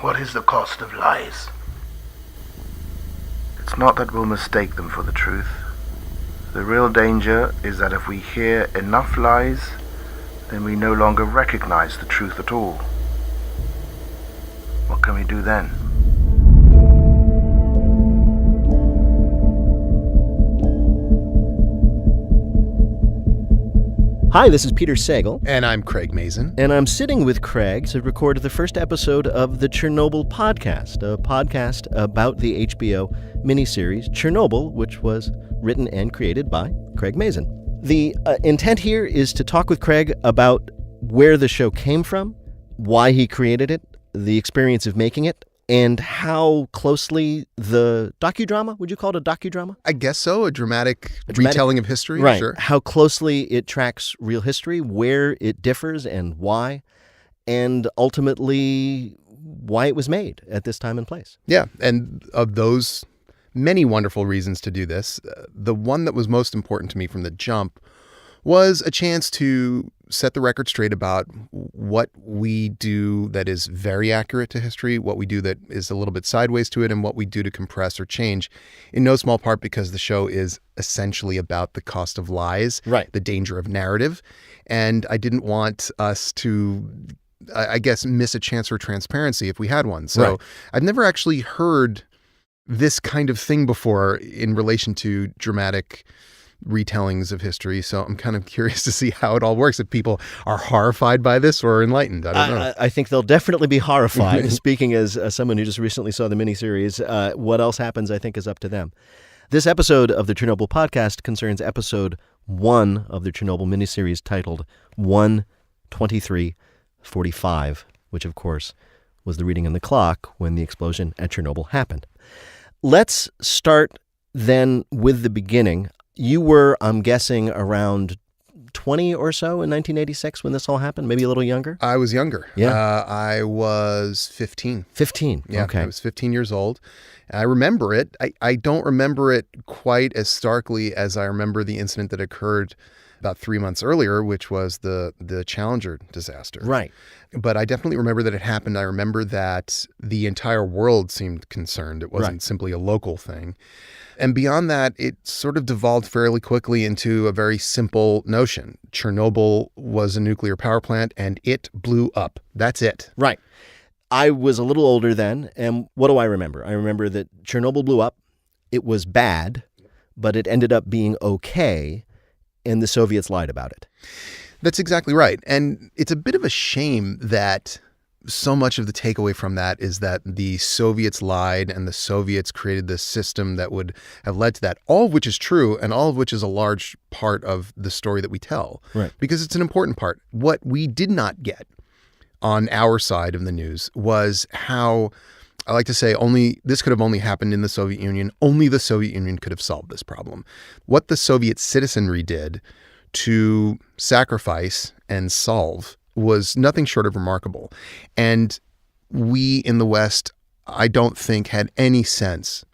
What is the cost of lies? It's not that we'll mistake them for the truth. The real danger is that if we hear enough lies, then we no longer recognize the truth at all. What can we do then? Hi, this is Peter Sagal. And I'm Craig Mazin. And I'm sitting with Craig to record the first episode of the Chernobyl podcast, a podcast about the HBO miniseries Chernobyl, which was written and created by Craig Mazin. The intent here is to talk with Craig about where the show came from, why he created it, the experience of making it, and how closely the docudrama, would you call it a docudrama? I guess so, a dramatic retelling of history. Right. Sure. How closely it tracks real history, where it differs and why, and ultimately why it was made at this time and place. Yeah, and of those many wonderful reasons to do this, the one that was most important to me from the jump was a chance to set the record straight about what we do that is very accurate to history, what we do that is a little bit sideways to it, and what we do to compress or change, in no small part because the show is essentially about the cost of lies, right, the danger of narrative. And I didn't want us to, I guess, miss a chance for transparency if we had one. So right. I've never actually heard this kind of thing before in relation to dramatic retellings of history, so I'm kind of curious to see how it all works, if people are horrified by this or enlightened. I don't know. I think they'll definitely be horrified. Speaking as someone who just recently saw the miniseries, what else happens, I think, is up to them. This episode of the Chernobyl podcast concerns episode 1 of the Chernobyl miniseries titled 1:23:45, which, of course, was the reading on the clock when the explosion at Chernobyl happened. Let's start then with the beginning. You were, I'm guessing, around 20 or so in 1986 when this all happened, maybe a little younger? I was younger. Yeah. I was 15. 15, Yeah, okay. I was 15 years old. I remember it. I don't remember it quite as starkly as I remember the incident that occurred about 3 months earlier, which was the Challenger disaster. Right. But I definitely remember that it happened. I remember that the entire world seemed concerned. It wasn't simply a local thing. And beyond that, it sort of devolved fairly quickly into a very simple notion. Chernobyl was a nuclear power plant and it blew up. That's it. Right. I was a little older then, and what do I remember? I remember that Chernobyl blew up. It was bad, but it ended up being okay, and the Soviets lied about it. That's exactly right. And it's a bit of a shame that so much of the takeaway from that is that the Soviets lied and the Soviets created this system that would have led to that, all of which is true and all of which is a large part of the story that we tell. Right. Because it's an important part. What we did not get on our side of the news was how, I like to say, this could have only happened in the Soviet Union. Only the Soviet Union could have solved this problem. What the Soviet citizenry did to sacrifice and solve was nothing short of remarkable. And we in the West, I don't think, had any sense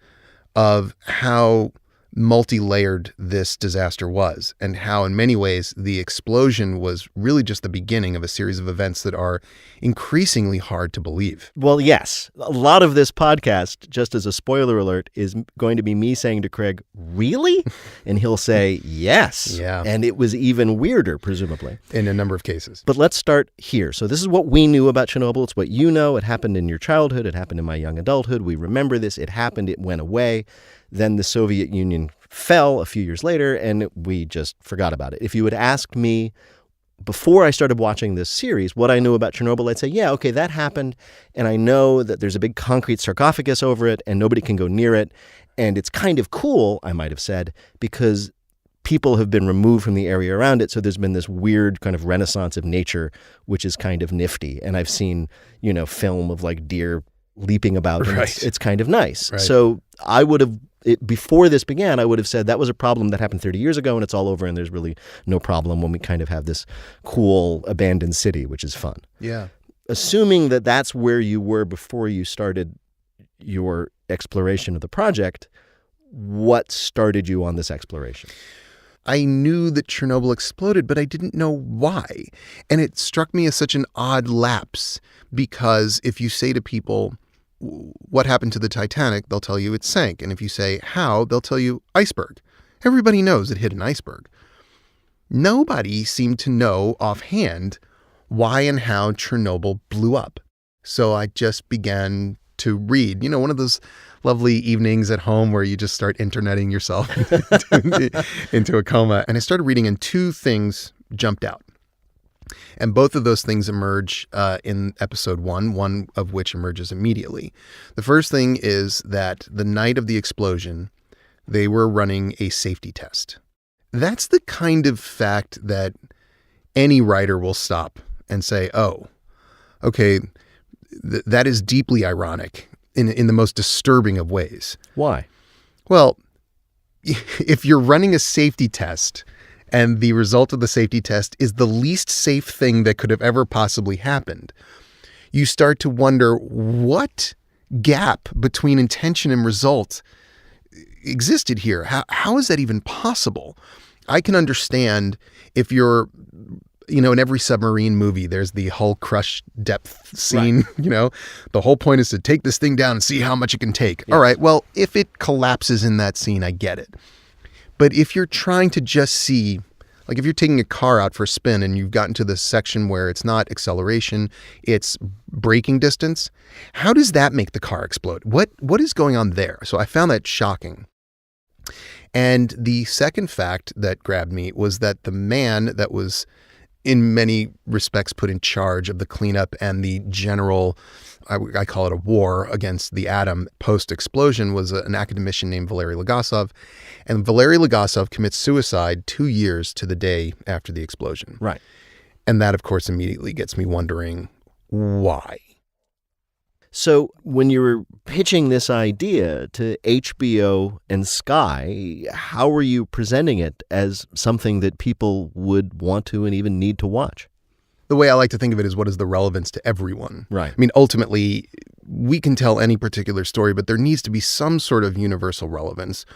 of how multi-layered this disaster was and how in many ways the explosion was really just the beginning of a series of events that are increasingly hard to believe. Well, yes. A lot of this podcast, just as a spoiler alert, is going to be me saying to Craig, really? And he'll say, yes. Yeah. And it was even weirder, presumably. In a number of cases. But let's start here. So this is what we knew about Chernobyl. It's what you know. It happened in your childhood. It happened in my young adulthood. We remember this. It happened. It went away. Then the Soviet Union fell a few years later, and we just forgot about it. If you had asked me before I started watching this series what I knew about Chernobyl, I'd say, yeah, okay, that happened, and I know that there's a big concrete sarcophagus over it, and nobody can go near it, and it's kind of cool, I might have said, because people have been removed from the area around it, so there's been this weird kind of renaissance of nature, which is kind of nifty, and I've seen, film of like deer leaping about, and it's kind of nice. Right. So I would have, before this began, I would have said that was a problem that happened 30 years ago and it's all over and there's really no problem when we kind of have this cool abandoned city, which is fun. Yeah. Assuming that that's where you were before you started your exploration of the project, what started you on this exploration? I knew that Chernobyl exploded, but I didn't know why. And it struck me as such an odd lapse because if you say to people, what happened to the Titanic, they'll tell you it sank. And if you say how, they'll tell you iceberg. Everybody knows it hit an iceberg. Nobody seemed to know offhand why and how Chernobyl blew up. So I just began to read, one of those lovely evenings at home where you just start interneting yourself into a coma. And I started reading, and two things jumped out. And both of those things emerge in episode one of which emerges immediately. The first thing is that the night of the explosion, they were running a safety test. That's the kind of fact that any writer will stop and say, oh, okay, that is deeply ironic in the most disturbing of ways. Why? Well, if you're running a safety test and the result of the safety test is the least safe thing that could have ever possibly happened, you start to wonder what gap between intention and result existed here. How is that even possible? I can understand if you're, in every submarine movie, there's the hull crush depth scene, right. The whole point is to take this thing down and see how much it can take. Yes. All right, well, if it collapses in that scene, I get it. But if you're trying to just see, like if you're taking a car out for a spin and you've gotten to this section where it's not acceleration, it's braking distance, how does that make the car explode? What is going on there? So I found that shocking. And the second fact that grabbed me was that the man that was in many respects put in charge of the cleanup and the general, I call it a war against the atom post-explosion, was an academician named Valery Legasov. And Valery Legasov commits suicide 2 years to the day after the explosion. Right. And that, of course, immediately gets me wondering why. So when you were pitching this idea to HBO and Sky, how were you presenting it as something that people would want to and even need to watch? The way I like to think of it is, what is the relevance to everyone? Right. I mean, ultimately, we can tell any particular story, but there needs to be some sort of universal relevance,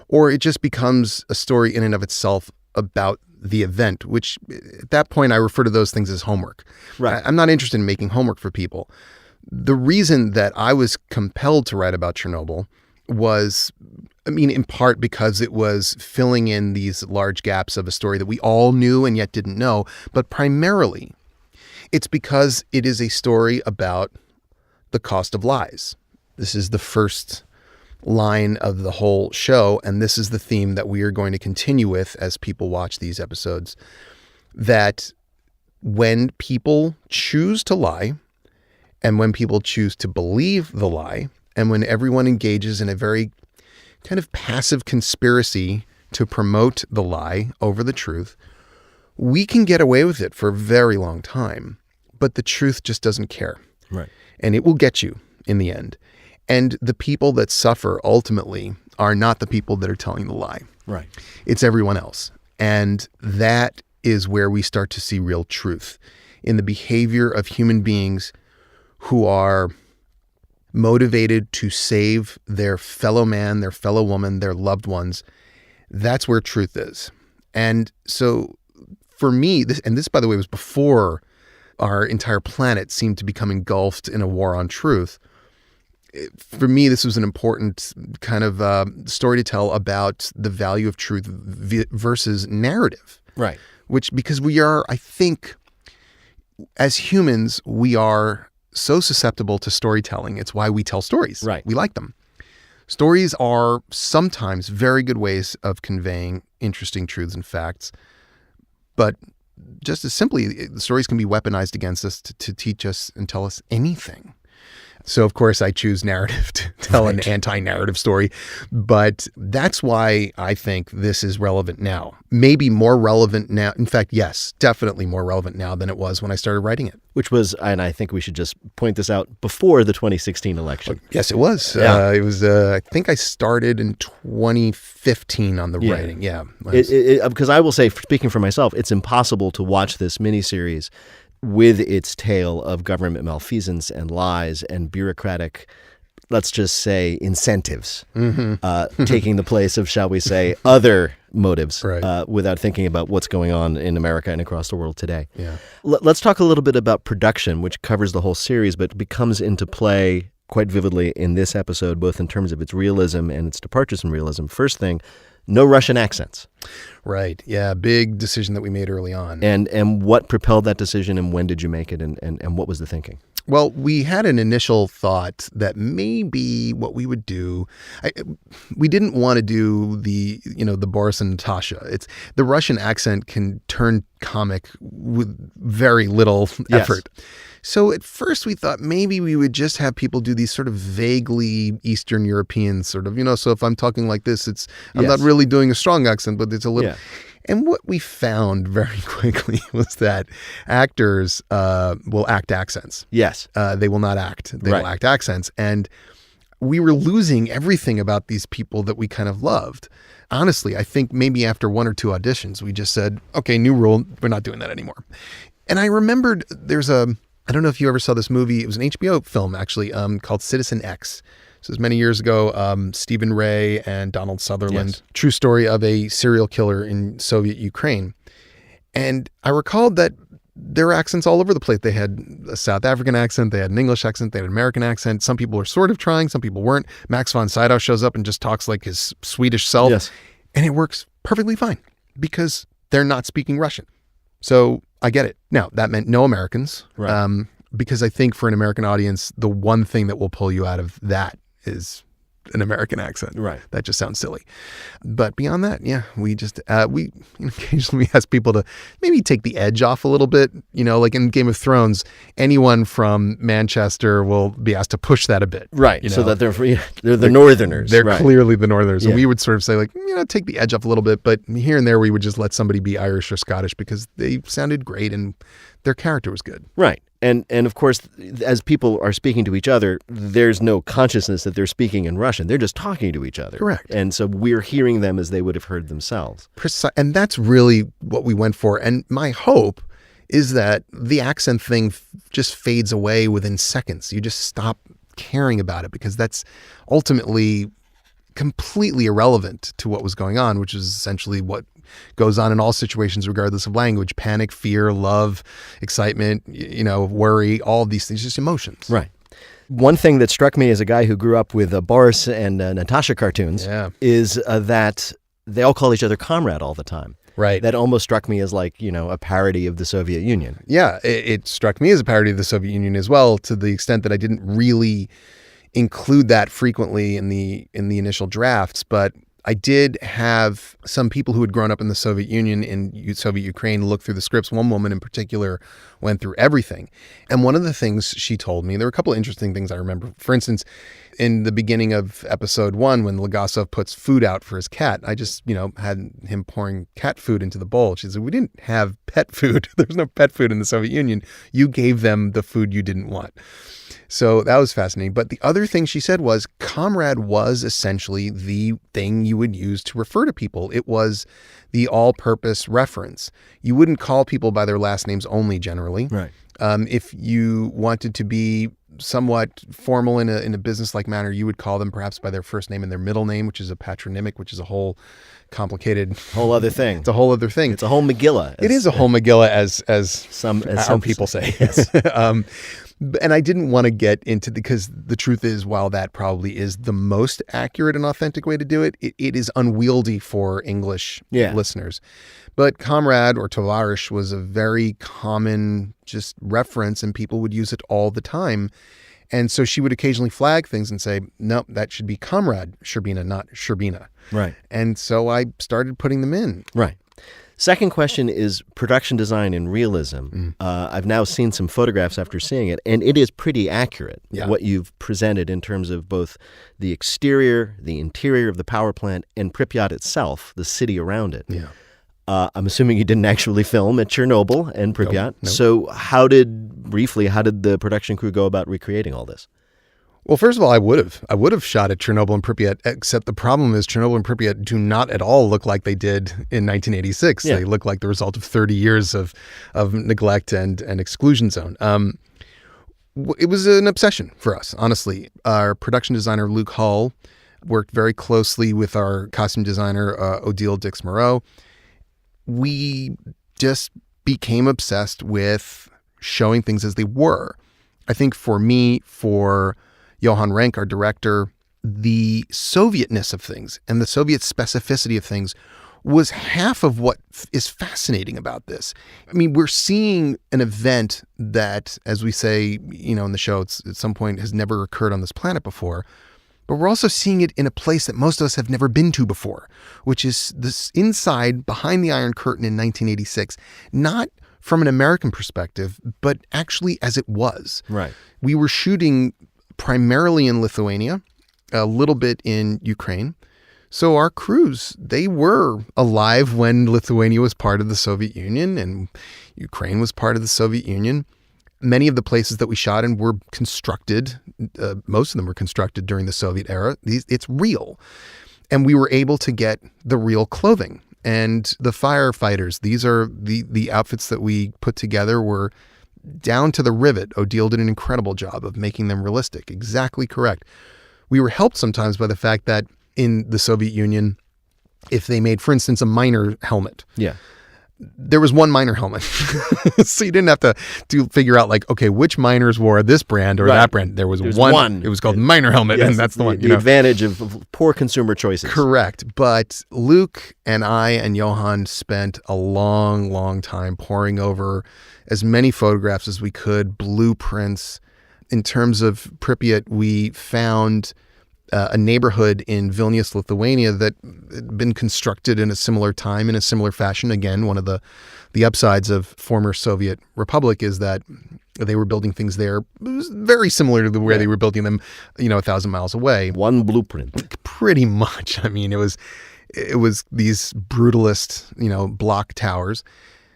or it just becomes a story in and of itself about the event, which at that point I refer to those things as homework. Right. I'm not interested in making homework for people. The reason that I was compelled to write about Chernobyl was, in part because it was filling in these large gaps of a story that we all knew and yet didn't know, but primarily it's because it is a story about the cost of lies. This is the first line of the whole show, and this is the theme that we are going to continue with as people watch these episodes, that when people choose to lie, and when people choose to believe the lie, and when everyone engages in a very kind of passive conspiracy to promote the lie over the truth, we can get away with it for a very long time. But the truth just doesn't care. Right. And it will get you in the end. And the people that suffer ultimately are not the people that are telling the lie. Right. It's everyone else. And that is where we start to see real truth in the behavior of human beings who are motivated to save their fellow man, their fellow woman, their loved ones. That's where truth is. And so for me, this, by the way, was before our entire planet seemed to become engulfed in a war on truth. For me, this was an important kind of story to tell about the value of truth versus narrative. Right. Because we are, I think, as humans, we are so susceptible to storytelling. It's why we tell stories. Right. We like them. Stories are sometimes very good ways of conveying interesting truths and facts, but just as simply, the stories can be weaponized against us to teach us and tell us anything. So, of course, I choose narrative to tell an anti-narrative story, but that's why I think this is relevant now. Maybe more relevant now. In fact, yes, definitely more relevant now than it was when I started writing it. Which was, and I think we should just point this out, before the 2016 election. Yes, it was. Yeah. It was, I think I started in 2015 on the writing. Yeah. Because I will say, speaking for myself, it's impossible to watch this miniseries with its tale of government malfeasance and lies and bureaucratic, let's just say, incentives, taking the place of, shall we say, other motives, without thinking about what's going on in America and across the world today. Yeah. Let's talk a little bit about production, which covers the whole series, but comes into play quite vividly in this episode, both in terms of its realism and its departures from realism. First thing, no Russian accents. Right. Yeah. Big decision that we made early on. And what propelled that decision, and when did you make it, and what was the thinking? Well, we had an initial thought that maybe what we would do, we didn't want to do the Boris and Natasha. It's the Russian accent can turn comic with very little effort. Yes. So at first we thought maybe we would just have people do these sort of vaguely Eastern European sort of, so if I'm talking like this, I'm not really doing a strong accent, but it's a little. Yeah. And what we found very quickly was that actors will act accents. Yes. They will not act. They will act accents. And we were losing everything about these people that we kind of loved. Honestly, I think maybe after one or two auditions, we just said, okay, new rule, we're not doing that anymore. And I remembered I don't know if you ever saw this movie. It was an HBO film, actually, called Citizen X. So it was many years ago, Stephen Ray and Donald Sutherland. Yes. True story of a serial killer in Soviet Ukraine. And I recalled that there were accents all over the place. They had a South African accent, they had an English accent, they had an American accent. Some people were sort of trying, some people weren't. Max von Sydow shows up and just talks like his Swedish self. Yes. And it works perfectly fine because they're not speaking Russian. So I get it. Now, that meant no Americans. Right. Because I think for an American audience, the one thing that will pull you out of that is an American accent. Right. That just sounds silly. But beyond that, yeah, we just, we occasionally ask people to maybe take the edge off a little bit. Like in Game of Thrones, anyone from Manchester will be asked to push that a bit. Right. So that they're the Northerners. They're right. clearly the Northerners. Yeah. And we would sort of say like, take the edge off a little bit. But here and there, we would just let somebody be Irish or Scottish because they sounded great and their character was good. Right. And of course, as people are speaking to each other, there's no consciousness that they're speaking in Russian. They're just talking to each other. Correct. And so we're hearing them as they would have heard themselves. And that's really what we went for. And my hope is that the accent thing just fades away within seconds. You just stop caring about it because that's ultimately completely irrelevant to what was going on, which is essentially what goes on in all situations, regardless of language: panic, fear, love, excitement, worry, all of these things, just emotions. Right. One thing that struck me as a guy who grew up with Boris and Natasha cartoons is that they all call each other comrade all the time. Right. That almost struck me as like, a parody of the Soviet Union. Yeah, it struck me as a parody of the Soviet Union as well, to the extent that I didn't really include that frequently in the initial drafts, but I did have some people who had grown up in the Soviet Union in Soviet Ukraine look through the scripts. One woman in particular went through everything. And one of the things she told me, there were a couple of interesting things I remember. For instance, in the beginning of episode 1, when Legasov puts food out for his cat, I just, had him pouring cat food into the bowl. She said, we didn't have pet food. There's no pet food in the Soviet Union. You gave them the food you didn't want. So that was fascinating. But the other thing she said was comrade was essentially the thing you would use to refer to people. It was the all-purpose reference. You wouldn't call people by their last names only generally. Right. If you wanted to be somewhat formal in a business-like manner, you would call them perhaps by their first name and their middle name, which is a patronymic, which is a whole complicated... Whole other thing. It's a whole other thing. It's a whole Megillah. It is a whole Megillah, as some people say. Yes. And I didn't want to get into because the truth is, while that probably is the most accurate and authentic way to do it, it is unwieldy for English listeners. But comrade or tovarish was a very common just reference, and people would use it all the time. And so she would occasionally flag things and say, no, that should be comrade Sherbina, not Sherbina. Right. And so I started putting them in. Right. Second question is production design and realism. I've now seen some photographs after seeing it, and it is pretty accurate, what you've presented in terms of both the exterior, the interior of the power plant, and Pripyat itself, the city around it. Yeah. I'm assuming you didn't actually film at Chernobyl and Pripyat. Nope. So how did the production crew go about recreating all this? Well, first of all, I would have shot at Chernobyl and Pripyat, except the problem is Chernobyl and Pripyat do not at all look like they did in 1986. Yeah. They look like the result of 30 years of neglect and exclusion zone. It was an obsession for us, honestly. Our production designer, Luke Hull, worked very closely with our costume designer, Odile Dix-Moreau. We just became obsessed with showing things as they were. I think for me, for Johan Renck, our director, the Sovietness of things and the Soviet specificity of things was half of what is fascinating about this. I mean, we're seeing an event that, as we say, in the show, it's at some point has never occurred on this planet before, but we're also seeing it in a place that most of us have never been to before, which is this inside behind the Iron Curtain in 1986, not from an American perspective, but actually as it was. Right. We were shooting primarily in Lithuania, a little bit in Ukraine. So our crews, they were alive when Lithuania was part of the Soviet Union and Ukraine was part of the Soviet Union. Many of the places that we shot in were constructed. Most of them were constructed during the Soviet era. It's real. And we were able to get the real clothing. And the firefighters, these are the outfits that we put together were down to the rivet. Odile did an incredible job of making them realistic. Exactly correct. We were helped sometimes by the fact that in the Soviet Union, if they made, for instance, a miner helmet. Yeah. There was one miner helmet. So you didn't have to figure out like, okay, which miners wore this brand or that brand. There was one. It was called miner helmet, yes, and that's the one. The advantage of poor consumer choices. Correct. But Luke and I and Johan spent a long, long time poring over as many photographs as we could, blueprints. In terms of Pripyat, we found a neighborhood in Vilnius, Lithuania that had been constructed in a similar time, in a similar fashion. Again, one of the upsides of former Soviet Republic is that they were building things there. It was very similar to the way they were building them, 1,000 miles away. One blueprint. Pretty much. I mean, it was these brutalist, block towers.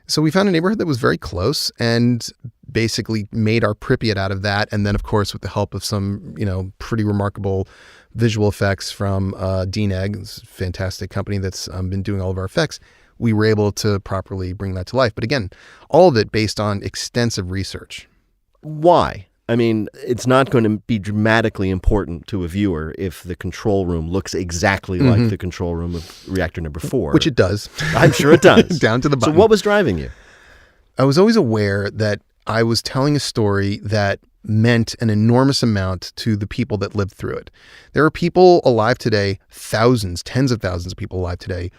So we found a neighborhood that was very close and basically made our Pripyat out of that. And then, of course, with the help of some, pretty remarkable visual effects from DNEG, this fantastic company that's been doing all of our effects, we were able to properly bring that to life. But again, all of it based on extensive research. Why? I mean, it's not going to be dramatically important to a viewer if the control room looks exactly like the control room of reactor number 4. Which it does. I'm sure it does. Down to the button. So what was driving you? I was always aware that I was telling a story that meant an enormous amount to the people that lived through it. There are people alive today, thousands, tens of thousands of people alive today,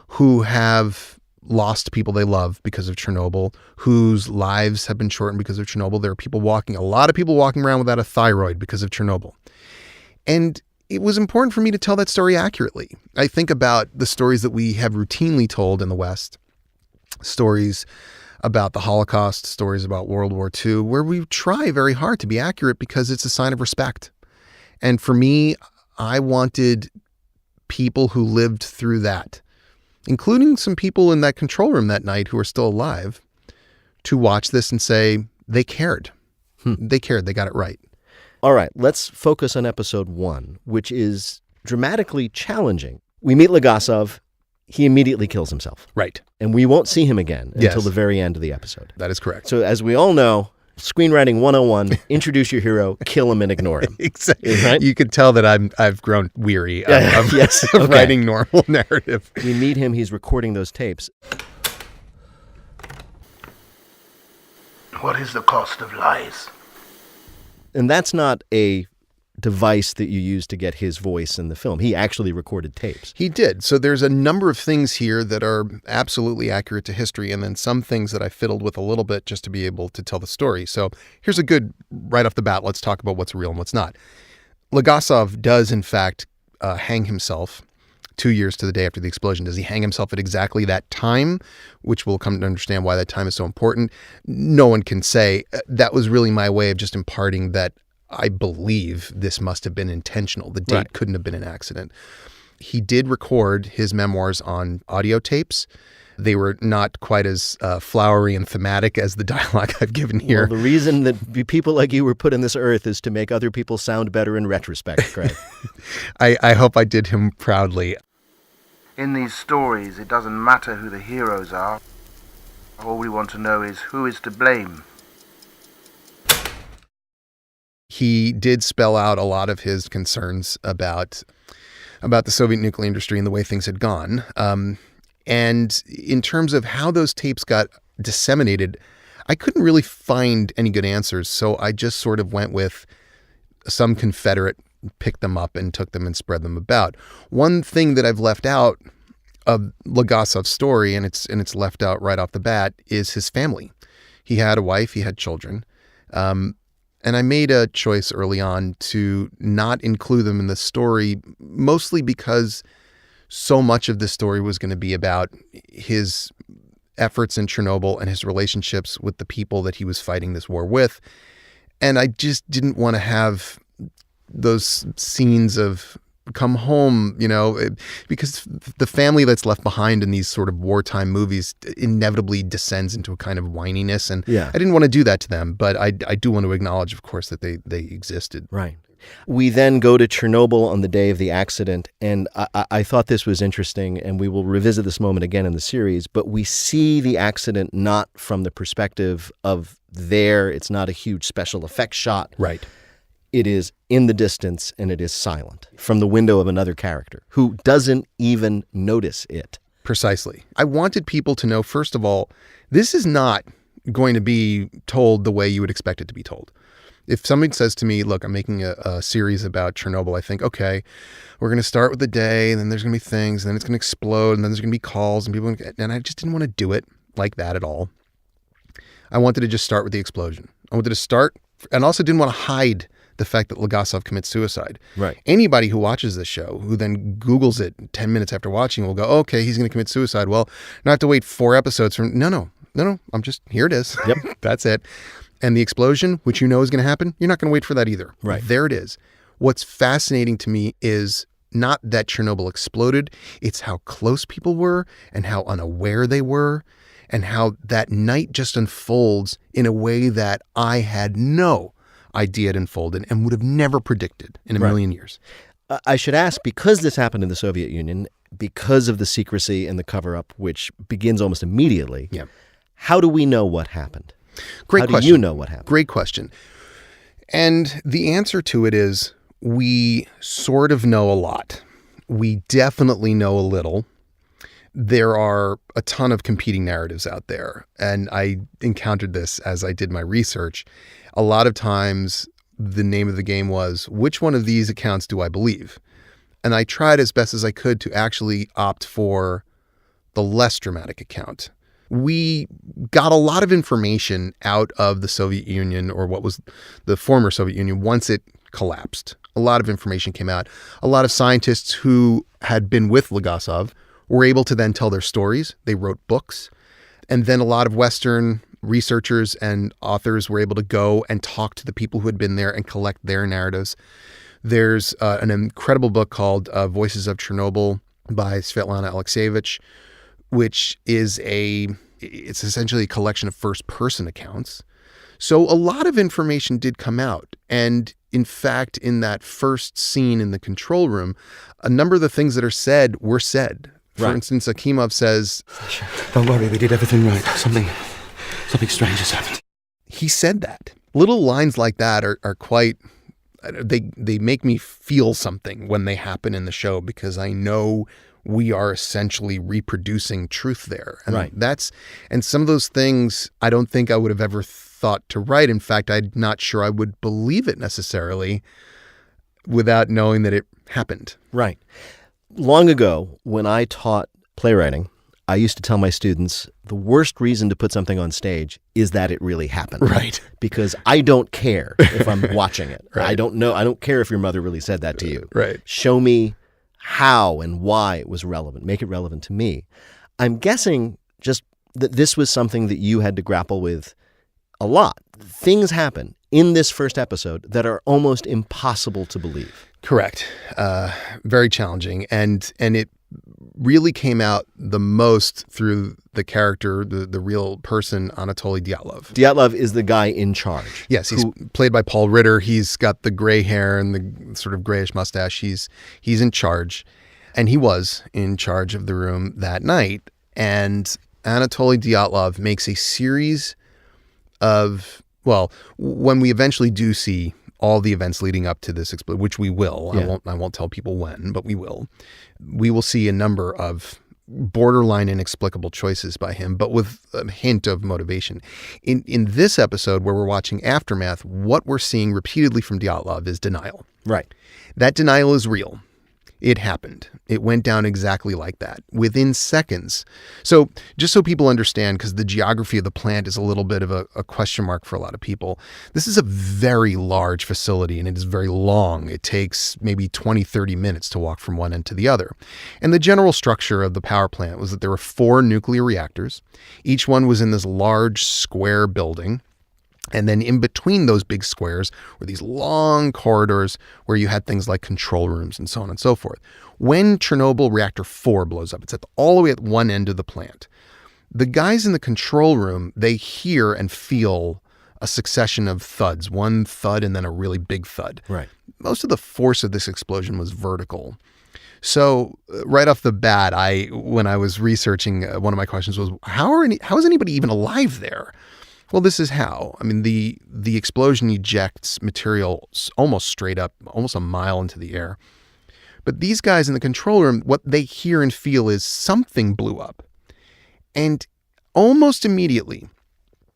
who have lost people they love because of Chernobyl, whose lives have been shortened because of Chernobyl. There are a lot of people walking around without a thyroid because of Chernobyl. And it was important for me to tell that story accurately. I think about the stories that we have routinely told in the West, stories about the Holocaust, stories about World War II, where we try very hard to be accurate because it's a sign of respect. And for me, I wanted people who lived through that, including some people in that control room that night who are still alive, to watch this and say, they cared. They cared. They got it right. All right, let's focus on episode 1, which is dramatically challenging. We meet Legasov. He immediately kills himself. Right. And we won't see him again until the very end of the episode. That is correct. So as we all know, screenwriting 101, introduce your hero, kill him and ignore him. Exactly. Right? You can tell that I've grown weary of yes. of writing normal narrative. We meet him. He's recording those tapes. What is the cost of lies? And that's not a device that you use to get his voice in the film. He actually recorded tapes. He did. So there's a number of things here that are absolutely accurate to history, and then some things that I fiddled with a little bit just to be able to tell the story. So here's a good, right off the bat, let's talk about what's real and what's not. Legasov does, in fact, hang himself 2 years to the day after the explosion. Does he hang himself at exactly that time, which we'll come to understand why that time is so important? No one can say. That was really my way of just imparting that I believe this must have been intentional. The date couldn't have been an accident. He did record his memoirs on audio tapes. They were not quite as flowery and thematic as the dialogue I've given here. Well, the reason that people like you were put on this earth is to make other people sound better in retrospect, Greg. I hope I did him proudly. In these stories, it doesn't matter who the heroes are. All we want to know is who is to blame. He did spell out a lot of his concerns about the Soviet nuclear industry and the way things had gone. And in terms of how those tapes got disseminated, I couldn't really find any good answers. So I just sort of went with some Confederate picked them up and took them and spread them about. One thing that I've left out of Legasov's story, and it's left out right off the bat, is his family. He had a wife, he had children. And I made a choice early on to not include them in the story, mostly because so much of the story was going to be about his efforts in Chernobyl and his relationships with the people that he was fighting this war with. And I just didn't want to have those scenes of come home, because the family that's left behind in these sort of wartime movies inevitably descends into a kind of whininess. And I didn't want to do that to them, but I do want to acknowledge, of course, that they existed. Right. We then go to Chernobyl on the day of the accident, and I thought this was interesting, and we will revisit this moment again in the series, but we see the accident not from the perspective of it's not a huge special effects shot. Right. It is in the distance, and it is silent from the window of another character who doesn't even notice it. Precisely. I wanted people to know, first of all, this is not going to be told the way you would expect it to be told. If somebody says to me, look, I'm making a series about Chernobyl, I think, okay, we're going to start with the day, and then there's going to be things, and then it's going to explode, and then there's going to be calls, and people, and I just didn't want to do it like that at all. I wanted to just start with the explosion. I wanted to start, and also didn't want to hide the fact that Legasov commits suicide. Right. Anybody who watches this show, who then Googles it 10 minutes after watching, will go, okay, he's going to commit suicide. Well, not have to wait 4 episodes from, no, I'm just, here it is. Yep. That's it. And the explosion, which is going to happen, you're not going to wait for that either. Right. There it is. What's fascinating to me is not that Chernobyl exploded, it's how close people were and how unaware they were and how that night just unfolds in a way that I had no idea it unfolded and would have never predicted in a million years. I should ask, because this happened in the Soviet Union, because of the secrecy and the cover-up, which begins almost immediately, how do we know what happened? Great question. How do you know what happened? Great question. And the answer to it is we sort of know a lot. We definitely know a little. There are a ton of competing narratives out there. And I encountered this as I did my research. A lot of times the name of the game was, which one of these accounts do I believe? And I tried as best as I could to actually opt for the less dramatic account. We got a lot of information out of the Soviet Union, or what was the former Soviet Union, once it collapsed. A lot of information came out. A lot of scientists who had been with Legasov were able to then tell their stories. They wrote books. And then a lot of Western researchers and authors were able to go and talk to the people who had been there and collect their narratives. There's an incredible book called Voices of Chernobyl by Svetlana Alexievich, which is it's essentially a collection of first-person accounts. So a lot of information did come out. And in fact, in that first scene in the control room, a number of the things that are said were said. For instance, Akimov says, "Don't worry, we did everything right. Something strange has happened." He said that. Little lines like that are quite, they make me feel something when they happen in the show, because I know we are essentially reproducing truth there. And and some of those things I don't think I would have ever thought to write. In fact, I'm not sure I would believe it necessarily without knowing that it happened. Right. Long ago, when I taught playwriting, I used to tell my students the worst reason to put something on stage is that it really happened. Right. Because I don't care if I'm watching it. I don't know. I don't care if your mother really said that to you. Right. Show me how and why it was relevant. Make it relevant to me. I'm guessing just that this was something that you had to grapple with a lot. Things happen in this first episode that are almost impossible to believe. Correct. Very challenging. And it really came out the most through the character, the real person, Anatoly Dyatlov. Dyatlov is the guy in charge. Yes, he's played by Paul Ritter. He's got the gray hair and the sort of grayish mustache. He's in charge. And he was in charge of the room that night. And Anatoly Dyatlov makes a series of, well, when we eventually do see all the events leading up to this explosion, which we will. I won't tell people when, but we will see a number of borderline inexplicable choices by him, but with a hint of motivation. In this episode where we're watching Aftermath, what we're seeing repeatedly from Dyatlov is denial. Right. That denial is real. It happened. It went down exactly like that within seconds. So just so people understand, because the geography of the plant is a little bit of a question mark for a lot of people, this is a very large facility and it is very long. It takes maybe 20, 30 minutes to walk from one end to the other. And the general structure of the power plant was that there were 4 nuclear reactors. Each one was in this large square building. And then in between those big squares were these long corridors where you had things like control rooms and so on and so forth. When Chernobyl reactor 4 blows up, it's all the way at one end of the plant. The guys in the control room, they hear and feel a succession of thuds, one thud and then a really big thud. Right. Most of the force of this explosion was vertical. So right off the bat, when I was researching, one of my questions was, how is anybody even alive there? Well, this is how. I mean, the explosion ejects material almost straight up, almost a mile into the air. But these guys in the control room, what they hear and feel is something blew up. And almost immediately,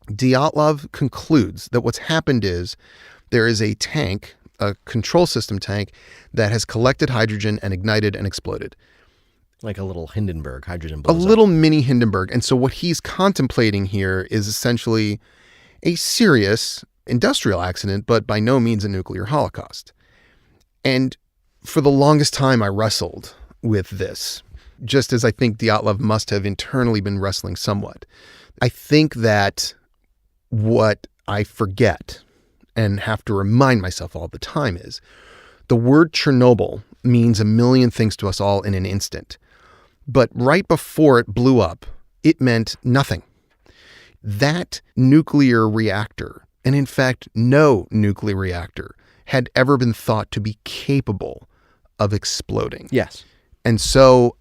Dyatlov concludes that what's happened is there is a tank, a control system tank, that has collected hydrogen and ignited and exploded. Like a little Hindenburg, hydrogen A blows up. little mini Hindenburg. And so what he's contemplating here is essentially a serious industrial accident, but by no means a nuclear holocaust. And for the longest time, I wrestled with this, just as I think Dyatlov must have internally been wrestling somewhat. I think that what I forget and have to remind myself all the time is the word Chernobyl means a million things to us all in an instant. But right before it blew up, it meant nothing. That nuclear reactor, and in fact, no nuclear reactor, had ever been thought to be capable of exploding. Yes. And so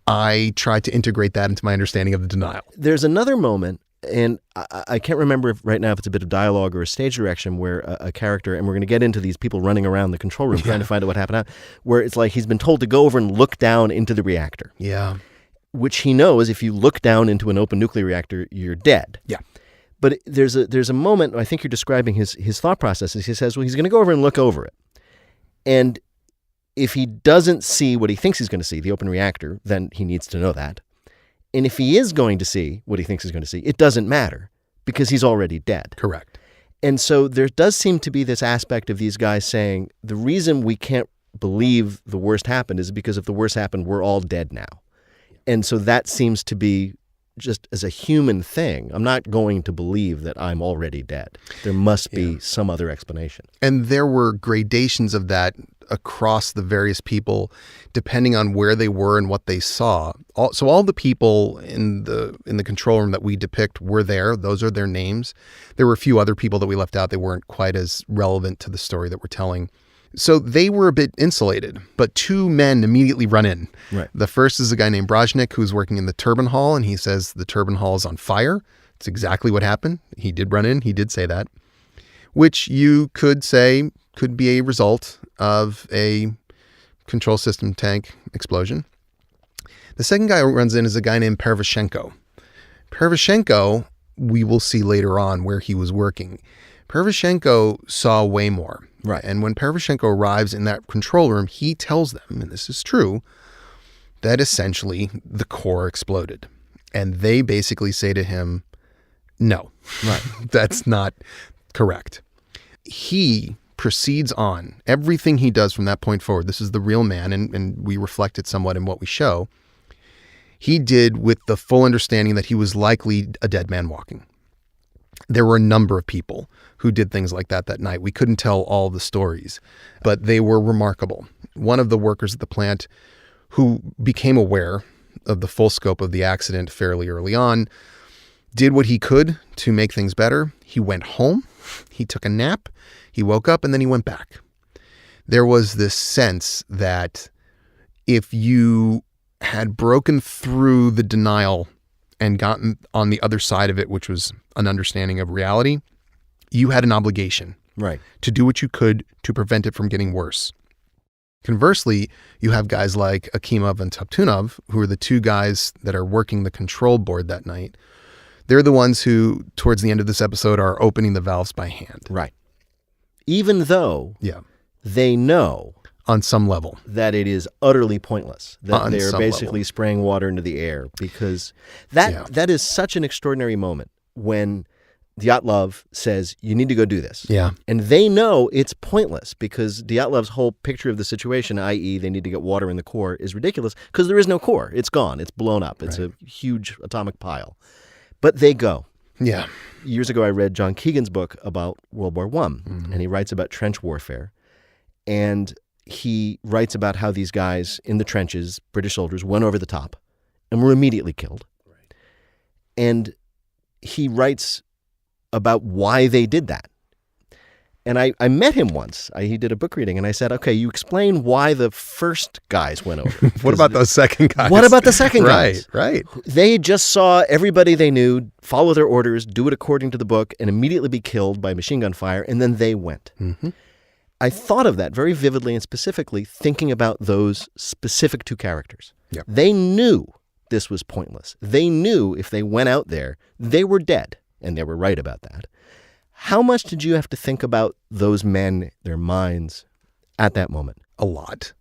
I tried to integrate that into my understanding of the denial. There's another moment, and I can't remember right now if it's a bit of dialogue or a stage direction where a character, and we're going to get into these people running around the control room trying to find out what happened, where it's like he's been told to go over and look down into the reactor. Yeah. Which he knows if you look down into an open nuclear reactor, you're dead. Yeah. But there's a moment, I think you're describing his thought process, as he says, well, he's going to go over and look over it. And if he doesn't see what he thinks he's going to see, the open reactor, then he needs to know that. And if he is going to see what he thinks he's going to see, it doesn't matter because he's already dead. Correct. And so there does seem to be this aspect of these guys saying the reason we can't believe the worst happened is because if the worst happened, we're all dead now. And so that seems to be just as a human thing. I'm not going to believe that I'm already dead. There must be some other explanation. And there were gradations of that across the various people, depending on where they were and what they saw. So all the people in the control room that we depict were there. Those are their names. There were a few other people that we left out. They weren't quite as relevant to the story that we're telling. So they were a bit insulated, but 2 men immediately run in. Right. The first is a guy named Brozhnik who's working in the turbine hall, and he says the turbine hall is on fire. It's exactly what happened. He did run in. He did say that, which you could say could be a result of a control system tank explosion. The second guy who runs in is a guy named Pervashenko. Pervashenko, we will see later on where he was working. Pervashenko saw way more. Right. And when Pervashenko arrives in that control room, he tells them, and this is true, that essentially the core exploded. And they basically say to him, no, Right. that's not correct. He proceeds on. Everything he does from that point forward, this is the real man, and we reflect it somewhat in what we show, he did with the full understanding that he was likely a dead man walking. There were a number of people who did things like that night. We couldn't tell all the stories, but they were remarkable. One of the workers at the plant who became aware of the full scope of the accident fairly early on did what he could to make things better. He went home, he took a nap, he woke up, and then he went back. There was this sense that if you had broken through the denial and gotten on the other side of it, which was an understanding of reality, you had an obligation Right. to do what you could to prevent it from getting worse. Conversely, you have guys like Akimov and Toptunov, who are the two guys that are working the control board that night. They're the ones who, towards the end of this episode, are opening the valves by hand. Right. Even though Yeah. they know On some level. that it is utterly pointless, that On they're some basically level. spraying water into the air, because that is such an extraordinary moment when Dyatlov says, you need to go do this. Yeah. And they know it's pointless because Dyatlov's whole picture of the situation, i.e. they need to get water in the core, is ridiculous because there is no core. It's gone. It's blown up. It's a huge atomic pile. But they go. Yeah. Years ago, I read John Keegan's book about World War I, and he writes about trench warfare. And he writes about how these guys in the trenches, British soldiers, went over the top and were immediately killed. Right. And he writes about why they did that. And I met him once. He did a book reading, and I said, okay, you explain why the first guys went over. What about those second guys? What about the second guys? Right. They just saw everybody they knew follow their orders, do it according to the book, and immediately be killed by machine gun fire, and then they went. Mm-hmm. I thought of that very vividly and specifically, thinking about those specific two characters. Yep. They knew this was pointless. They knew if they went out there, they were dead, and they were right about that. How much did you have to think about those men, their minds, at that moment? A lot.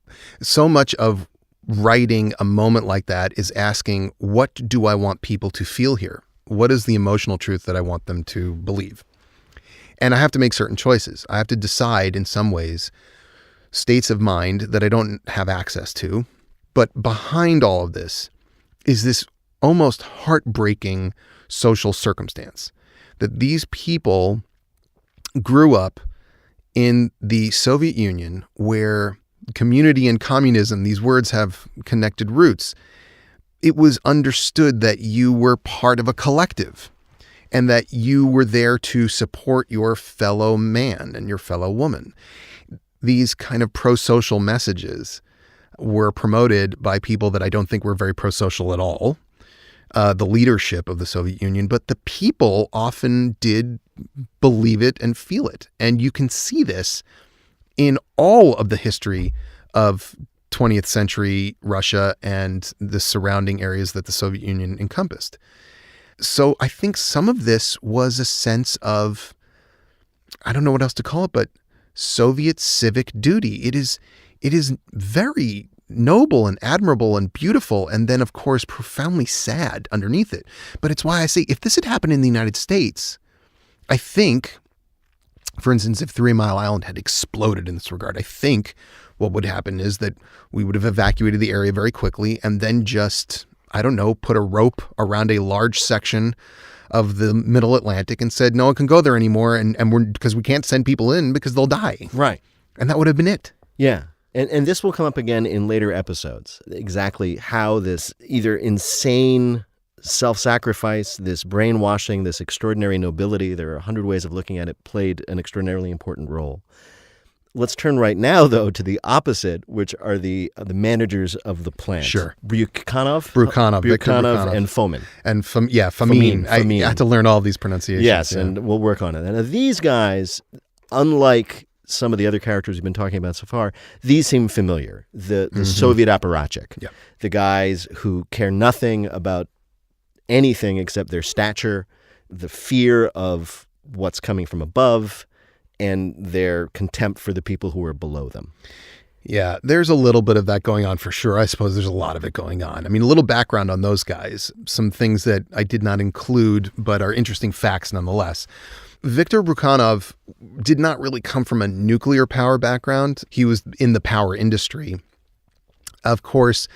So much of writing a moment like that is asking, what do I want people to feel here? What is the emotional truth that I want them to believe? And I have to make certain choices. I have to decide in some ways states of mind that I don't have access to. But behind all of this is this almost heartbreaking social circumstance that these people grew up in the Soviet Union, where community and communism, these words have connected roots. It was understood that you were part of a collective and that you were there to support your fellow man and your fellow woman. These kind of pro-social messages were promoted by people that I don't think were very pro-social at all, the leadership of the Soviet Union, but the people often did believe it and feel it. And you can see this in all of the history of 20th century Russia and the surrounding areas that the Soviet Union encompassed. So I think some of this was a sense of, I don't know what else to call it, but Soviet civic duty. It is very noble and admirable and beautiful, and then, of course, profoundly sad underneath it. But it's why I say, if this had happened in the United States, I think, for instance, if 3 Mile Island had exploded in this regard, I think what would happen is that we would have evacuated the area very quickly and then just, I don't know, put a rope around a large section of the middle Atlantic and said, no one can go there anymore, and we're, because we can't send people in because they'll die. Right. And that would have been it. Yeah. And this will come up again in later episodes, exactly how this either insane self-sacrifice, this brainwashing, this extraordinary nobility, there are 100 ways of looking at it, played an extraordinarily important role. Let's turn right now, though, to the opposite, which are the managers of the plant. Sure. Brukhanov, Viktor Brukhanov. and Fomin. And Fomin. I had to learn all of these pronunciations. Yes, yeah. and we'll work on it. And these guys, unlike some of the other characters we've been talking about so far, these seem familiar. The Soviet apparatchik, Yeah. the guys who care nothing about anything except their stature, the fear of what's coming from above, and their contempt for the people who are below them. Yeah, there's a little bit of that going on for sure. I suppose there's a lot of it going on. I mean, a little background on those guys, some things that I did not include but are interesting facts nonetheless. Viktor Brukhanov did not really come from a nuclear power background. He was in the power industry. Of course,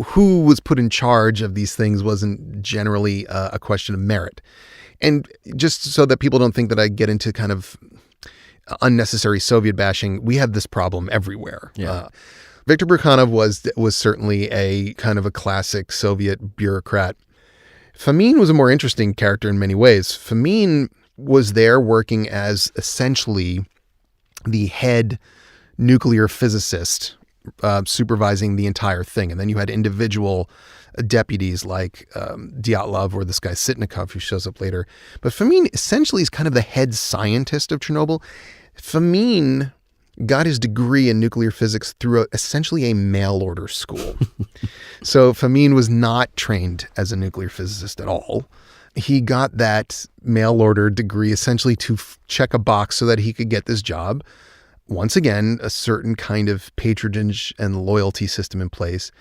who was put in charge of these things wasn't generally a question of merit. And just so that people don't think that I get into kind of unnecessary Soviet bashing, we have this problem everywhere. Yeah. Viktor Brukhanov was certainly a kind of a classic Soviet bureaucrat. Fomin was a more interesting character in many ways. Fomin was there working as essentially the head nuclear physicist, supervising the entire thing. And then you had individual deputies like Dyatlov or this guy Sitnikov who shows up later. But Fomin essentially is kind of the head scientist of Chernobyl. Fomin got his degree in nuclear physics through essentially a mail-order school. So Famine was not trained as a nuclear physicist at all. He got that mail-order degree essentially to check a box so that he could get this job. Once again, a certain kind of patronage and loyalty system in place.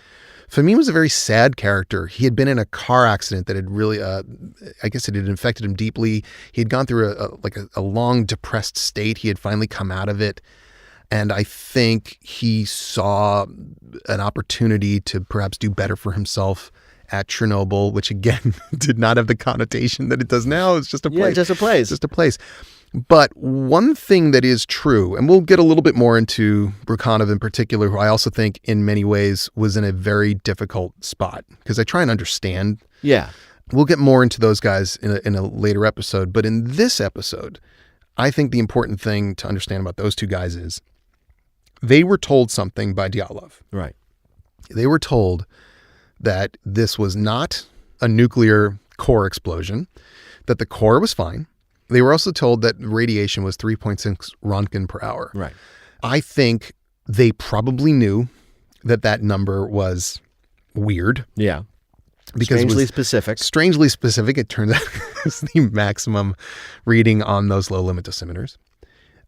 Famine was a very sad character. He had been in a car accident that had really, I guess it had infected him deeply. He had gone through a long depressed state. He had finally come out of it. And I think he saw an opportunity to perhaps do better for himself at Chernobyl, which again did not have the connotation that it does now. It's just a place. Yeah, just a place. Just a place. But one thing that is true, and we'll get a little bit more into Brukhanov in particular, who I also think in many ways was in a very difficult spot, because I try and understand. Yeah. We'll get more into those guys in a later episode. But in this episode, I think the important thing to understand about those two guys is they were told something by Dyatlov. Right. They were told that this was not a nuclear core explosion, that the core was fine. They were also told that radiation was 3.6 Rontgen per hour. Right. I think they probably knew that that number was weird. Yeah. Because strangely it was specific. Strangely specific. It turns out it's the maximum reading on those low limit dosimeters.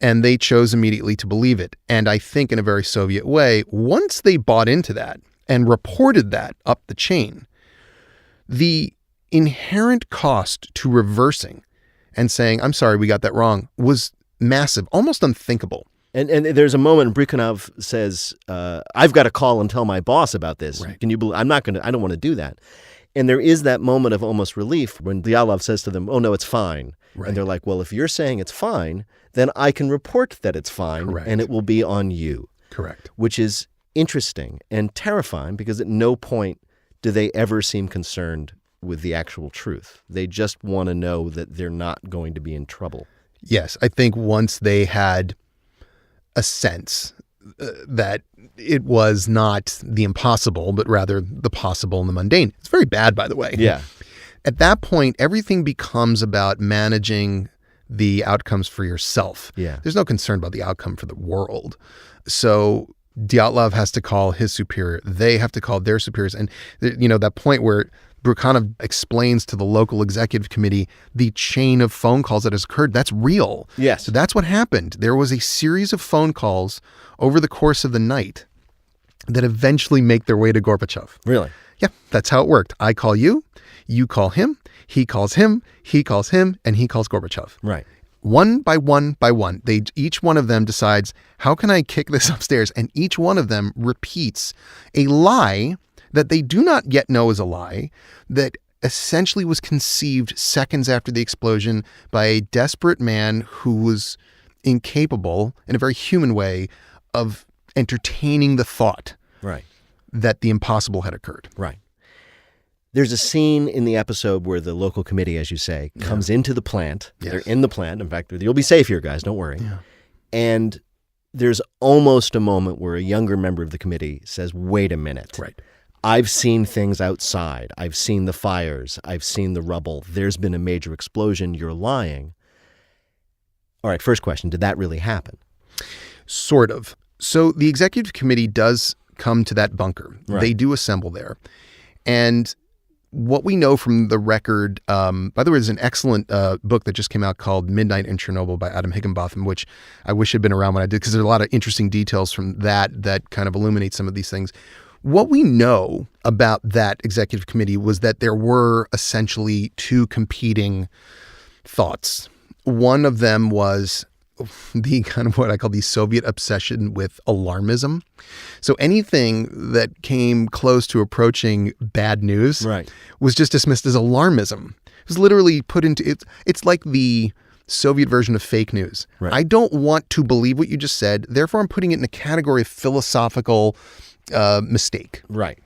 And they chose immediately to believe it. And I think in a very Soviet way, once they bought into that and reported that up the chain, the inherent cost to reversing and saying, I'm sorry, we got that wrong, was massive, almost unthinkable. And there's a moment Brukhanov says, I've got to call and tell my boss about this. Right. Can you believe, I don't want to do that. And there is that moment of almost relief when Dyatlov says to them, oh, no, it's fine. Right. And they're like, well, if you're saying it's fine, then I can report that it's fine. Correct. And it will be on you. Correct. Which is interesting and terrifying because at no point do they ever seem concerned with the actual truth. They just want to know that they're not going to be in trouble. Yes, I think once they had a sense that it was not the impossible, but rather the possible and the mundane. It's very bad, by the way. Yeah. At that point, everything becomes about managing the outcomes for yourself. Yeah. There's no concern about the outcome for the world. So Dyatlov has to call his superior. They have to call their superiors. And, you know, that point where Brukhanov explains to the local executive committee the chain of phone calls that has occurred, that's real. Yes. So that's what happened. There was a series of phone calls over the course of the night that eventually make their way to Gorbachev. Really? Yeah, that's how it worked. I call you, you call him, he calls him, and he calls Gorbachev. Right. One by one, each one of them decides, how can I kick this upstairs? And each one of them repeats a lie that they do not yet know is a lie, that essentially was conceived seconds after the explosion by a desperate man who was incapable, in a very human way, of entertaining the thought Right. that the impossible had occurred. Right. There's a scene in the episode where the local committee, as you say, comes into the plant. Yes. They're in the plant. In fact, you'll be safe here, guys. Don't worry. Yeah. And there's almost a moment where a younger member of the committee says, wait a minute. Right. I've seen things outside. I've seen the fires. I've seen the rubble. There's been a major explosion. You're lying. All right, first question. Did that really happen? Sort of. So the executive committee does come to that bunker. Right. They do assemble there. And what we know from the record, by the way, there's an excellent book that just came out called Midnight in Chernobyl by Adam Higginbotham, which I wish had been around when I did, because there's a lot of interesting details from that kind of illuminate some of these things. What we know about that executive committee was that there were essentially two competing thoughts. One of them was the kind of what I call the Soviet obsession with alarmism. So anything that came close to approaching bad news was just dismissed as alarmism. It was literally put into it. It's like the Soviet version of fake news. Right. I don't want to believe what you just said. Therefore, I'm putting it in a category of philosophical mistake. Right.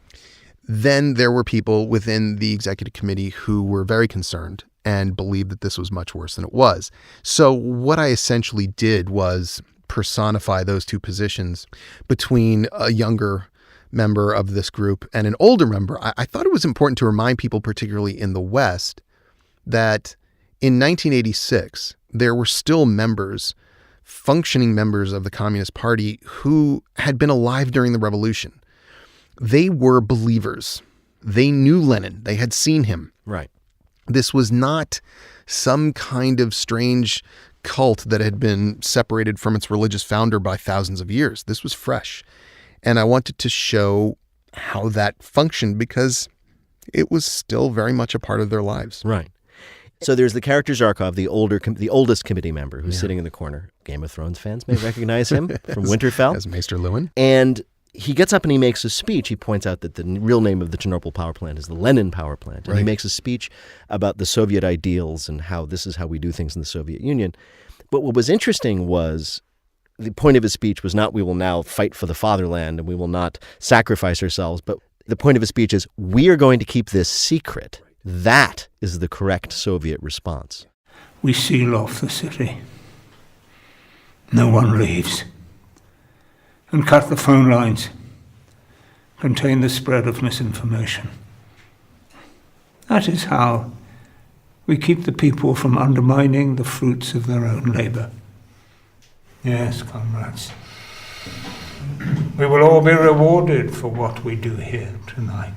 Then there were people within the executive committee who were very concerned and believed that this was much worse than it was. So what I essentially did was personify those two positions between a younger member of this group and an older member. I thought it was important to remind people, particularly in the West, that in 1986, there were still members functioning members of the Communist Party who had been alive during the revolution. They were believers. They knew Lenin. They had seen him. Right. This was not some kind of strange cult that had been separated from its religious founder by thousands of years. This was fresh. And I wanted to show how that functioned because it was still very much a part of their lives. Right. So there's the character Zarkov, the oldest committee member who's sitting in the corner. Game of Thrones fans may recognize him from Winterfell. As Maester Lewin. And he gets up and he makes a speech. He points out that the real name of the Chernobyl power plant is the Lenin power plant. And he makes a speech about the Soviet ideals and how this is how we do things in the Soviet Union. But what was interesting was the point of his speech was not we will now fight for the fatherland and we will not sacrifice ourselves. But the point of his speech is we are going to keep this secret. That is the correct Soviet response. We seal off the city. No one leaves. And cut the phone lines. Contain the spread of misinformation. That is how we keep the people from undermining the fruits of their own labor. Yes, comrades. We will all be rewarded for what we do here tonight.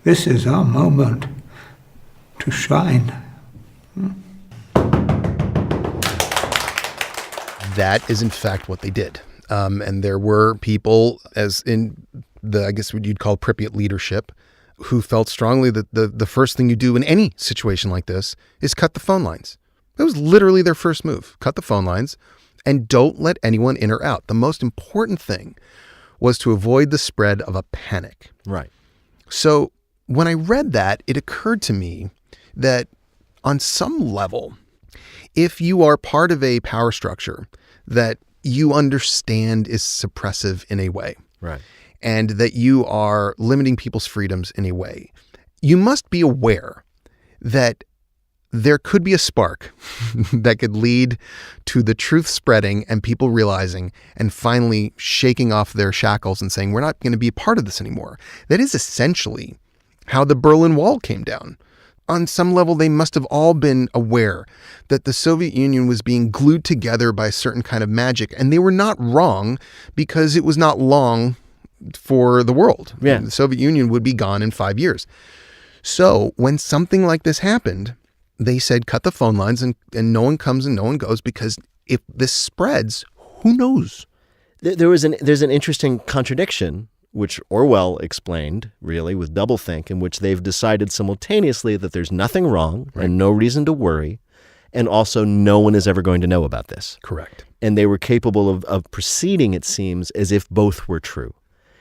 This is our moment to shine. That is, in fact, what they did. And there were people, as in I guess what you'd call Pripyat leadership, who felt strongly that the first thing you do in any situation like this is cut the phone lines. That was literally their first move. Cut the phone lines and don't let anyone in or out. The most important thing was to avoid the spread of a panic. Right. So when I read that, it occurred to me that on some level, if you are part of a power structure that you understand is suppressive in a way, Right. and that you are limiting people's freedoms in a way, you must be aware that there could be a spark that could lead to the truth spreading and people realizing and finally shaking off their shackles and saying, we're not going to be a part of this anymore. That is essentially how the Berlin Wall came down. On some level, they must have all been aware that the Soviet Union was being glued together by a certain kind of magic. And they were not wrong because it was not long for the world. Yeah. The Soviet Union would be gone in 5 years. So when something like this happened, they said, cut the phone lines and no one comes and no one goes, because if this spreads, who knows? There's an interesting contradiction, which Orwell explained, really, with doublethink, in which they've decided simultaneously that there's nothing wrong and no reason to worry, and also no one is ever going to know about this. Correct. And they were capable of proceeding, it seems, as if both were true.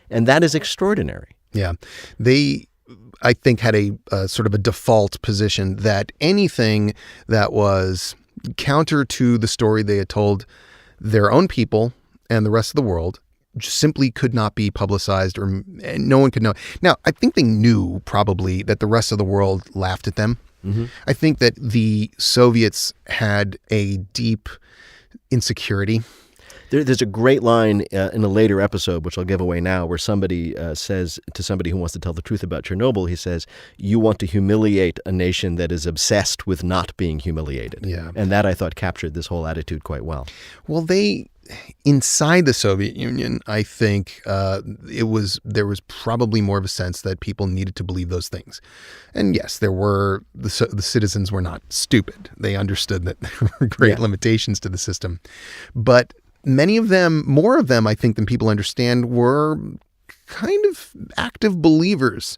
And that is extraordinary. Yeah. They, I think, had a sort of a default position that anything that was counter to the story they had told their own people and the rest of the world simply could not be publicized, or no one could know. Now, I think they knew probably that the rest of the world laughed at them. Mm-hmm. I think that the Soviets had a deep insecurity. There's a great line in a later episode, which I'll give away now, where somebody says to somebody who wants to tell the truth about Chernobyl, he says, you want to humiliate a nation that is obsessed with not being humiliated. Yeah. And that, I thought, captured this whole attitude quite well. Well, inside the Soviet Union, I think there was probably more of a sense that people needed to believe those things. And yes, the citizens were not stupid. They understood that there were great limitations to the system. But many of them, more of them, I think, than people understand, were kind of active believers.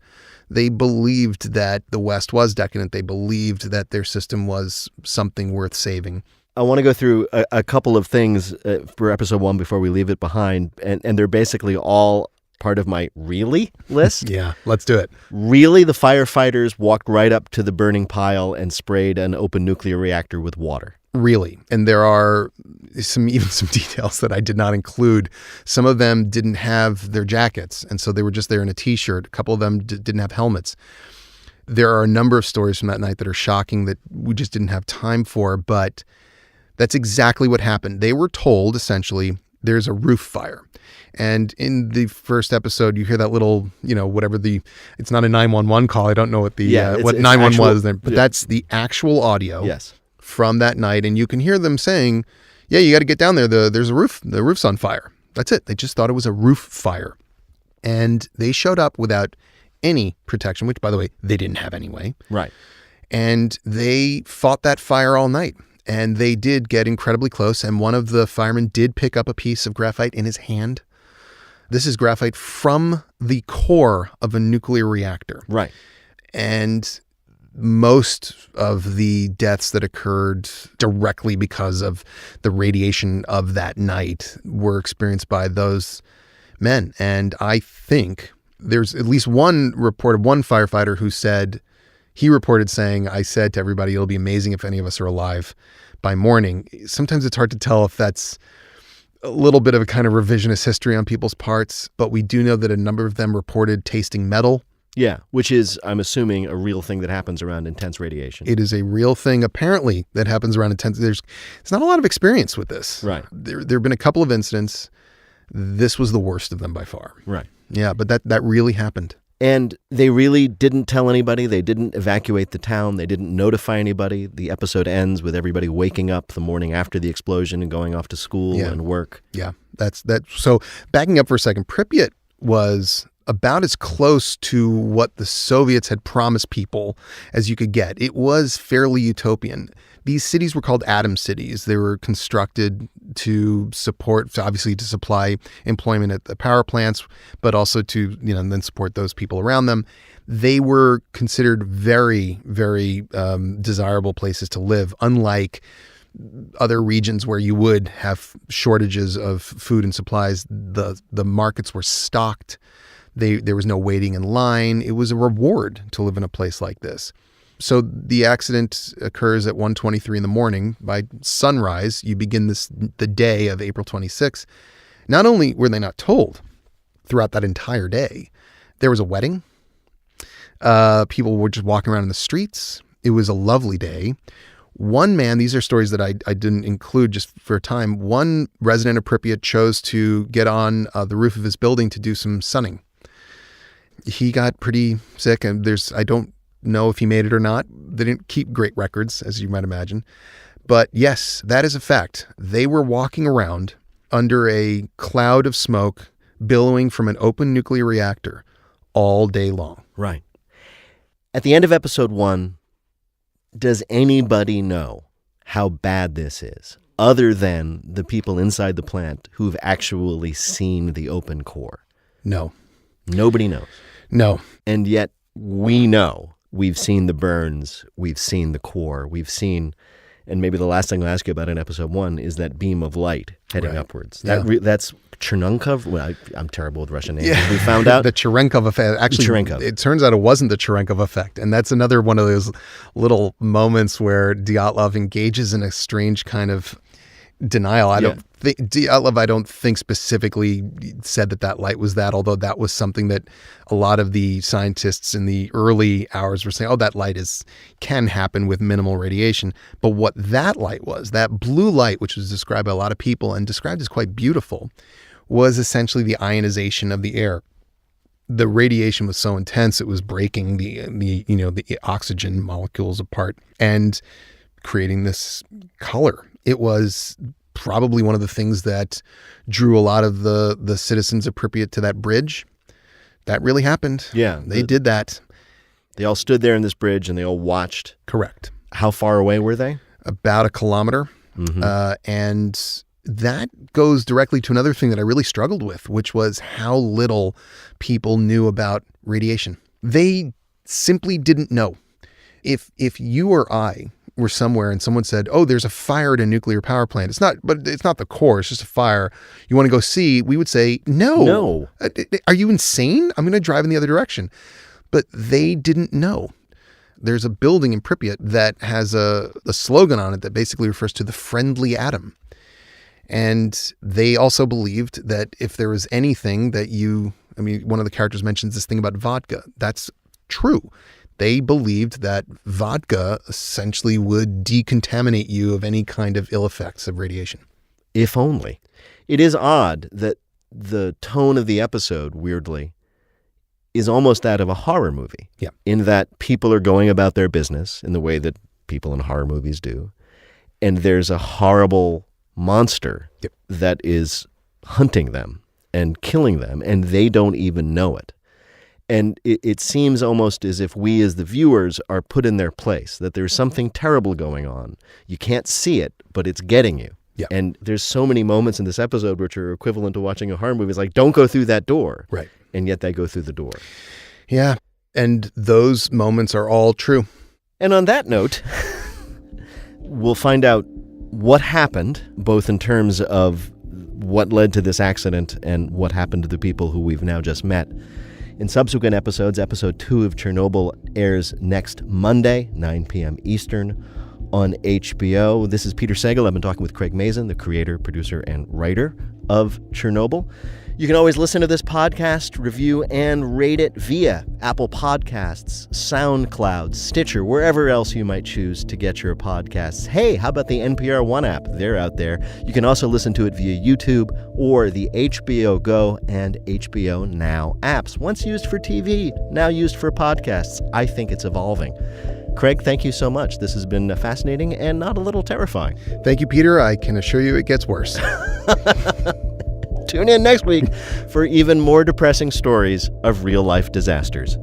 They believed that the West was decadent. They believed that their system was something worth saving. I want to go through a couple of things for episode 1 before we leave it behind. And they're basically all part of my really list. Yeah, let's do it. Really, the firefighters walked right up to the burning pile and sprayed an open nuclear reactor with water. Really. And there are some details that I did not include. Some of them didn't have their jackets, and so they were just there in a T-shirt. A couple of them didn't have helmets. There are a number of stories from that night that are shocking that we just didn't have time for, but that's exactly what happened. They were told, essentially, there's a roof fire. And in the first episode, you hear that little, whatever it's not a 911 call. I don't know what what 911 was there, but that's the actual audio. Yes. from that night. And you can hear them saying, yeah, you got to get down there. There's a roof. The roof's on fire. That's it. They just thought it was a roof fire. And they showed up without any protection, which, by the way, they didn't have anyway. Right. And they fought that fire all night. And they did get incredibly close. And one of the firemen did pick up a piece of graphite in his hand. This is graphite from the core of a nuclear reactor. Right. And most of the deaths that occurred directly because of the radiation of that night were experienced by those men. And I think there's at least one report of one firefighter who said, he reported saying, I said to everybody, it'll be amazing if any of us are alive by morning. Sometimes it's hard to tell if that's a little bit of a kind of revisionist history on people's parts, but we do know that a number of them reported tasting metal. Yeah, which is, I'm assuming, a real thing that happens around intense radiation. It is a real thing, apparently, that happens around intense. There's not a lot of experience with this. Right. There have been a couple of incidents. This was the worst of them by far. Right. Yeah, but that really happened. And they really didn't tell anybody. They didn't evacuate the town. They didn't notify anybody. The episode ends with everybody waking up the morning after the explosion and going off to school and work. Yeah, that's that. So backing up for a second, Pripyat was about as close to what the Soviets had promised people as you could get. It was fairly utopian. These cities were called atom cities. They were constructed to support, obviously to supply employment at the power plants, but also to, then support those people around them. They were considered very, very desirable places to live, unlike other regions where you would have shortages of food and supplies. The markets were stocked. There was no waiting in line. It was a reward to live in a place like this. So the accident occurs at 1:23 in the morning. By sunrise, you begin the day of April 26. Not only were they not told throughout that entire day, there was a wedding. People were just walking around in the streets. It was a lovely day. One man, these are stories that I didn't include just for time. One resident of Pripyat chose to get on the roof of his building to do some sunning. He got pretty sick, and I don't know if he made it or not. They didn't keep great records, as you might imagine. But yes, that is a fact. They were walking around under a cloud of smoke billowing from an open nuclear reactor all day long. Right. At the end of episode 1, does anybody know how bad this is, other than the people inside the plant who've actually seen the open core? No. Nobody knows. No. And yet we know. We've seen the burns. We've seen the core. We've seen, and maybe the last thing I'll ask you about in episode 1 is that beam of light heading upwards. That's Chernobyl. Well, I'm terrible with Russian names. We found out the Cherenkov effect. Actually, it turns out it wasn't the Cherenkov effect, and that's another one of those little moments where Dyatlov engages in a strange kind of denial. I don't think specifically said that light was that, although that was something that a lot of the scientists in the early hours were saying, that light can happen with minimal radiation. But what that light was, that blue light, which was described by a lot of people and described as quite beautiful, was essentially the ionization of the air. The radiation was so intense it was breaking the oxygen molecules apart and creating this color. It was probably one of the things that drew a lot of the citizens of Pripyat to that bridge. That really happened. Yeah. They did that. They all stood there in this bridge and they all watched. Correct. How far away were they? About 1 kilometer. Mm-hmm. And that goes directly to another thing that I really struggled with, which was how little people knew about radiation. They simply didn't know. If you or I were somewhere and someone said, there's a fire at a nuclear power plant. It's not the core. It's just a fire. You want to go see? We would say, no. Are you insane? I'm going to drive in the other direction. But they didn't know. There's a building in Pripyat that has a slogan on it that basically refers to the friendly atom. And they also believed that if there was anything that one of the characters mentions this thing about vodka. That's true. They believed that vodka essentially would decontaminate you of any kind of ill effects of radiation. If only. It is odd that the tone of the episode, weirdly, is almost that of a horror movie. Yeah. In that people are going about their business in the way that people in horror movies do. and there's a horrible monster that is hunting them and killing them, and they don't even know it. And it seems almost as if we as the viewers are put in their place, that there's something terrible going on. You can't see it, but it's getting you. Yeah. And there's so many moments in this episode which are equivalent to watching a horror movie. It's like, don't go through that door. Right. And yet they go through the door. Yeah. And those moments are all true. And on that note, we'll find out what happened, both in terms of what led to this accident and what happened to the people who we've now just met. In subsequent episodes, episode 2 of Chernobyl airs next Monday, 9 p.m. Eastern on HBO. This is Peter Sagal. I've been talking with Craig Mazin, the creator, producer, and writer of Chernobyl. You can always listen to this podcast, review, and rate it via Apple Podcasts, SoundCloud, Stitcher, wherever else you might choose to get your podcasts. Hey, how about the NPR One app? They're out there. You can also listen to it via YouTube or the HBO Go and HBO Now apps. Once used for TV, now used for podcasts. I think it's evolving. Craig, thank you so much. This has been fascinating and not a little terrifying. Thank you, Peter. I can assure you it gets worse. Tune in next week for even more depressing stories of real-life disasters.